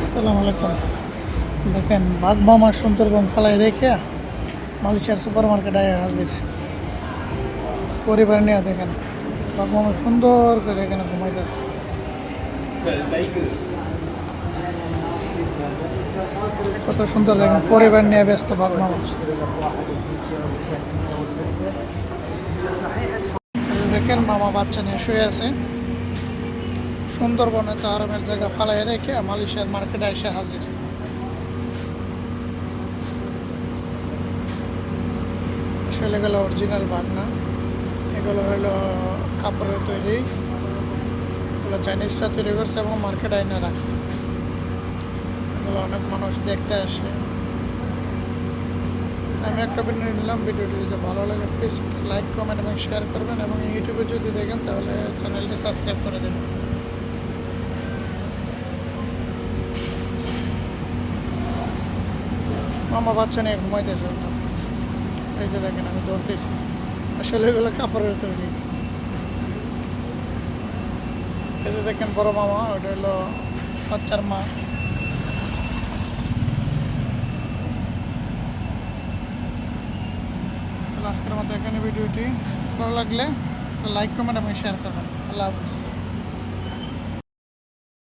আসসালামু আলাইকুম। দেখেন বাঘ মামা সুন্দরবন ফালাই রেখে মালয়েশিয়ার সুপার মার্কেটে হাজির পরিবার নিয়ে। দেখেন বাঘ মামা সুন্দর করে এখানে ঘুমাইতেছে। কত সুন্দর দেখেন পরিবার নিয়ে ব্যস্ত বাঘ মামা। এই যে দেখেন মামা বাচ্চা নিয়ে শুয়ে আছে। সুন্দরবনে তো আরামের জায়গা ফালাই রেখে মালয়েশিয়ার মার্কেটে এসে হাজির। আসলে এগুলো অরিজিনাল বাঘ না, এগুলো হলো কাপড়ের তৈরি। এগুলো চাইনিজরা তৈরি করছে এবং মার্কেটে এনে রাখছে। এগুলো অনেক মানুষ দেখতে আসে। আমি একটা ভিডিও নিলাম, ভিডিওটি যদি ভালো লাগে প্লিজ লাইক কমেন্ট এবং শেয়ার করবেন, এবং ইউটিউবে যদি দেখেন তাহলে চ্যানেলটি সাবস্ক্রাইব করে দেবেন। মামা বাচ্চা নিয়ে ঘুমাইতেছে। এই যে দেখেন আমি দৌড়তেছি। আসলে এগুলো কাপড়ের তৈরি। এই যে দেখেন বড় মামা, ওটা হলো বাচ্চার মা। আজকের মতো এখানে ভিডিওটি ভালো লাগলে লাইক কমেন্ট এবং শেয়ার করবেন। আল্লাহ হাফিজ।